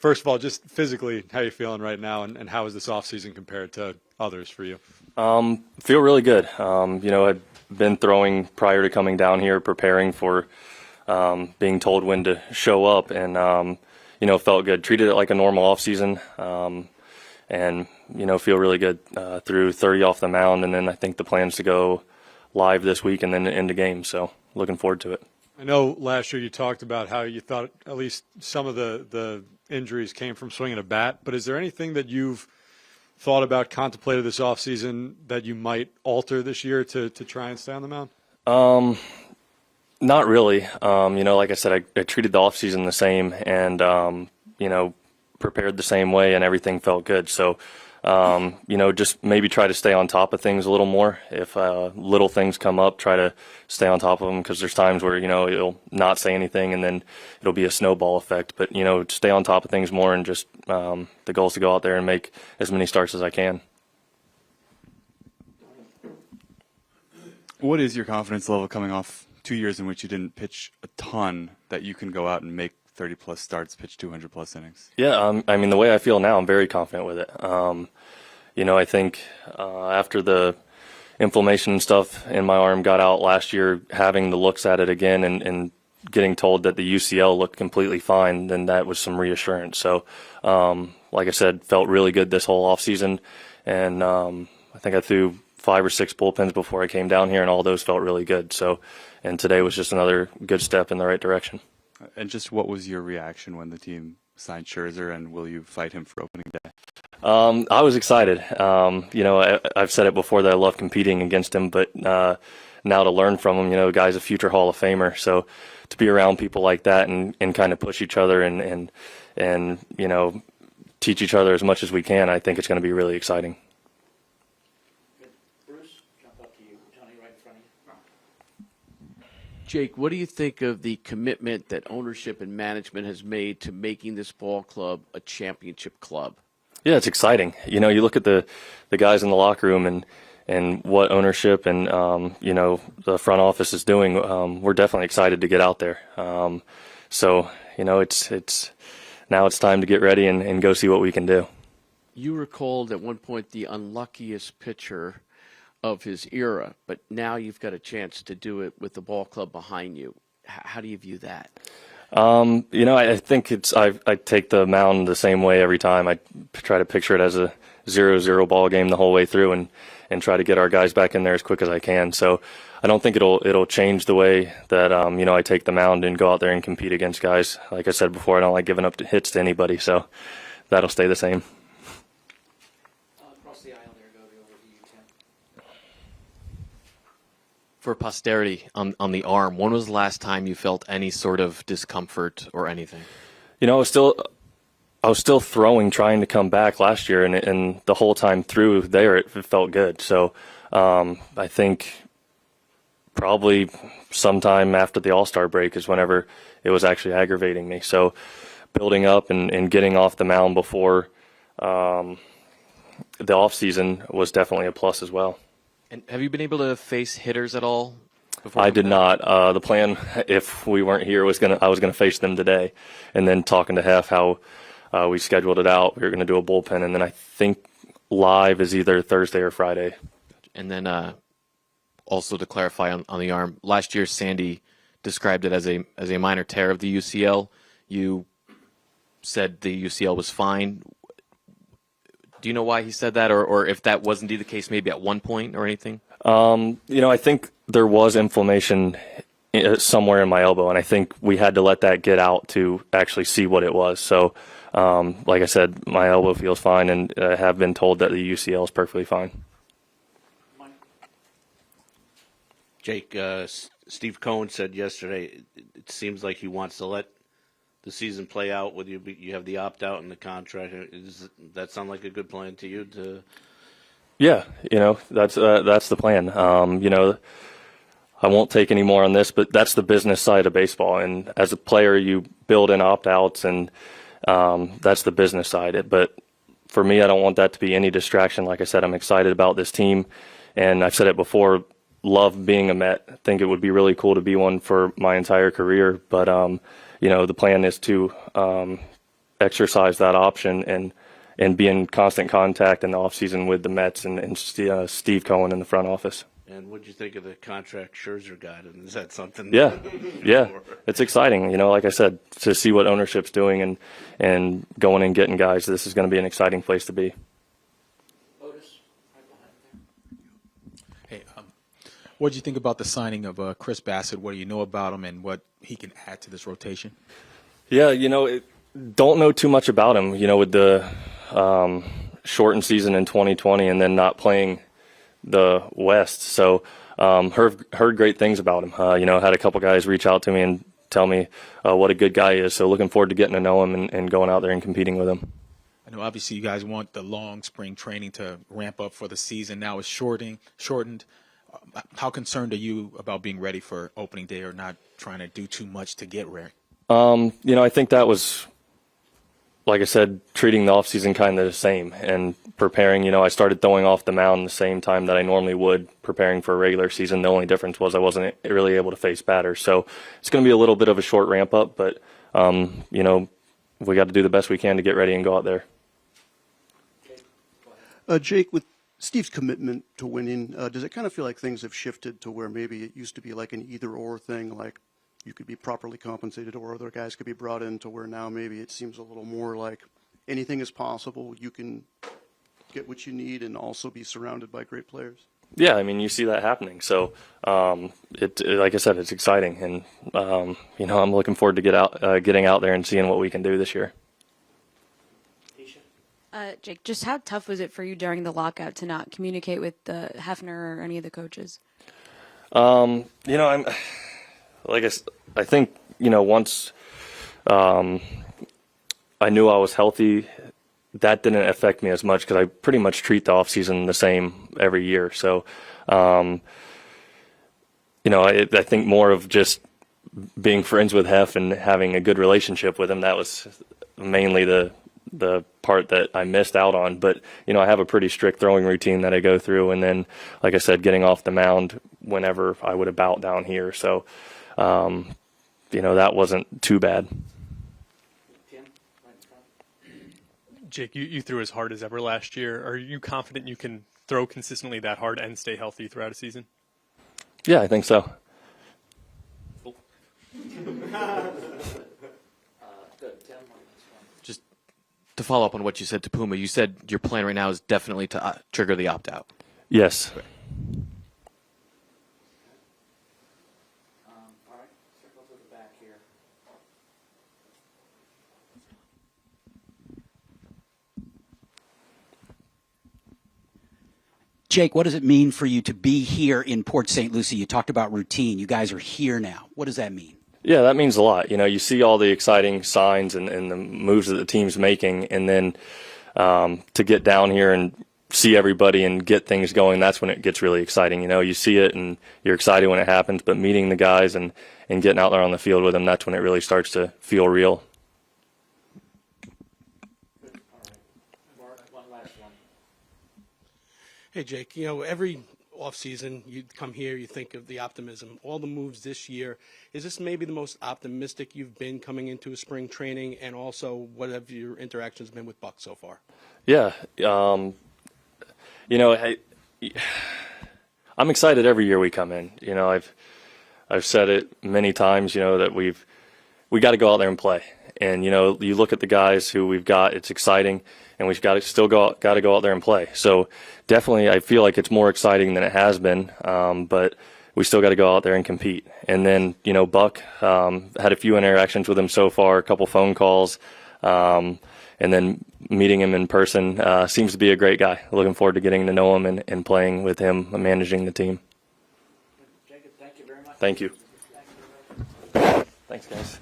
First of all, just physically, how you feeling right now, and how is this offseason compared to others for you? Feel really good. I'd been throwing prior to coming down here, preparing for being told when to show up, and felt good. Treated it like a normal offseason, and feel really good. Threw 30 off the mound, and then I think the plan's to go live this week and then into games. So looking forward to it. I know last year you talked about how you thought at least some of the injuries came from swinging a bat, but is there anything that you've thought about, contemplated this offseason that you might alter this year to try and stay on the mound? Not really. Like I said, I treated the offseason the same and, prepared the same way and everything felt good. So, just maybe try to stay on top of things a little more. If little things come up, try to stay on top of them, because there's times where, it'll not say anything and then it'll be a snowball effect. But, stay on top of things more, and just the goal is to go out there and make as many starts as I can. What is your confidence level coming off 2 years in which you didn't pitch a ton, that you can go out and make 30-plus starts, pitch 200-plus innings? Yeah, the way I feel now, I'm very confident with it. I think after the inflammation and stuff in my arm got out last year, having the looks at it again and getting told that the UCL looked completely fine, then that was some reassurance. So, like I said, felt really good this whole offseason, and I think I threw 5 or 6 bullpens before I came down here, and all those felt really good. So, and today was just another good step in the right direction. And just what was your reaction when the team signed Scherzer, and will you fight him for opening day? I was excited. I've said it before that I love competing against him, but now to learn from him, the guy's a future Hall of Famer. So to be around people like that and kind of push each other and teach each other as much as we can, I think it's going to be really exciting. Jake, what do you think of the commitment that ownership and management has made to making this ball club a championship club? Yeah, it's exciting. You look at the guys in the locker room and what ownership and, the front office is doing. We're definitely excited to get out there. It's now it's time to get ready and go see what we can do. You were called at one point the unluckiest pitcher of his era, but now you've got a chance to do it with the ball club behind you. How do you view that? I think I take the mound the same way every time. I try to picture it as a 0-0 ball game the whole way through and try to get our guys back in there as quick as I can. So I don't think it'll change the way that, I take the mound and go out there and compete against guys. Like I said before, I don't like giving up hits to anybody, so that'll stay the same. Across the aisle there, go over to you, Tim. For posterity on the arm, when was the last time you felt any sort of discomfort or anything? I was still throwing, trying to come back last year, and the whole time through there it felt good. So I think probably sometime after the All-Star break is whenever it was actually aggravating me. So building up and getting off the mound before the off season was definitely a plus as well. And have you been able to face hitters at all before? I did not. The plan, if we weren't here, I was gonna face them today, and then talking to Hef how we scheduled it out. We were gonna do a bullpen, and then I think live is either Thursday or Friday. And then also to clarify on the arm, last year Sandy described it as a minor tear of the UCL. You said the UCL was fine. Do you know why he said that, or if that was indeed the case, maybe at one point or anything? I think there was inflammation somewhere in my elbow, and I think we had to let that get out to actually see what it was. So, like I said, my elbow feels fine, and I have been told that the UCL is perfectly fine. Jake, Steve Cohen said yesterday it seems like he wants to let the season play out with you. You have the opt-out and the contract. Does that sound like a good plan to you? Yeah, that's the plan. I won't take any more on this, but that's the business side of baseball. And as a player, you build in opt-outs, and that's the business side. But for me, I don't want that to be any distraction. Like I said, I'm excited about this team, and I've said it before, love being a Met. I think it would be really cool to be one for my entire career. But, the plan is to exercise that option and be in constant contact in the offseason with the Mets and Steve Cohen in the front office. And what did you think of the contract Scherzer got? And is that something? Yeah, it's exciting. Like I said, to see what ownership's doing and going and getting guys. This is going to be an exciting place to be. Otis, right behind there. Hey, what did you think about the signing of Chris Bassett? What do you know about him and what he can add to this rotation? Yeah, don't know too much about him. With the shortened season in 2020 and then not playing the West. So heard great things about him. Had a couple guys reach out to me and tell me what a good guy he is. So looking forward to getting to know him and going out there and competing with him. I know obviously you guys want the long spring training to ramp up for the season. Now it's shortened. How concerned are you about being ready for opening day or not trying to do too much to get ready? I think that was, like I said, treating the offseason kind of the same and preparing. I started throwing off the mound the same time that I normally would, preparing for a regular season. The only difference was I wasn't really able to face batters. So it's going to be a little bit of a short ramp up, but, we got to do the best we can to get ready and go out there. Jake, with Steve's commitment to winning, does it kind of feel like things have shifted to where maybe it used to be like an either-or thing, like you could be properly compensated or other guys could be brought in, to where now maybe it seems a little more like anything is possible, you can get what you need and also be surrounded by great players? Yeah, you see that happening. So, like I said, it's exciting, and I'm looking forward to getting out there and seeing what we can do this year. Jake, just how tough was it for you during the lockout to not communicate with Hefner or any of the coaches? I think once I knew I was healthy, that didn't affect me as much because I pretty much treat the off season the same every year. So, I think more of just being friends with Hef and having a good relationship with him. That was mainly the part that I missed out on. But, I have a pretty strict throwing routine that I go through. And then, like I said, getting off the mound whenever I would about down here. So, that wasn't too bad. Tim, right in front. Jake, you threw as hard as ever last year. Are you confident you can throw consistently that hard and stay healthy throughout a season? Yeah, I think so. Good. Tim, on this one. Just to follow up on what you said to Puma, you said your plan right now is definitely to trigger the opt-out. Yes. All right, circle to the back here. Jake, what does it mean for you to be here in Port St. Lucie? You talked about routine. You guys are here now. What does that mean? Yeah, that means a lot. You see all the exciting signs and the moves that the team's making, and then to get down here and see everybody and get things going, that's when it gets really exciting. You see it and you're excited when it happens, but meeting the guys and getting out there on the field with them, that's when it really starts to feel real. Good. All right. Bart, one last one. Hey, Jake, every offseason you come here, you think of the optimism. All the moves this year, is this maybe the most optimistic you've been coming into a spring training? And also, what have your interactions been with Buck so far? Yeah. I'm excited every year we come in. I've said it many times, that we got to go out there and play. And, you look at the guys who we've got, it's exciting, and we've got to go out there and play. So definitely I feel like it's more exciting than it has been, but we still got to go out there and compete. And then, Buck, had a few interactions with him so far, a couple phone calls, and then meeting him in person. Seems to be a great guy. Looking forward to getting to know him and playing with him, managing the team. Jacob, thank you very much. Thank you. Thanks, guys.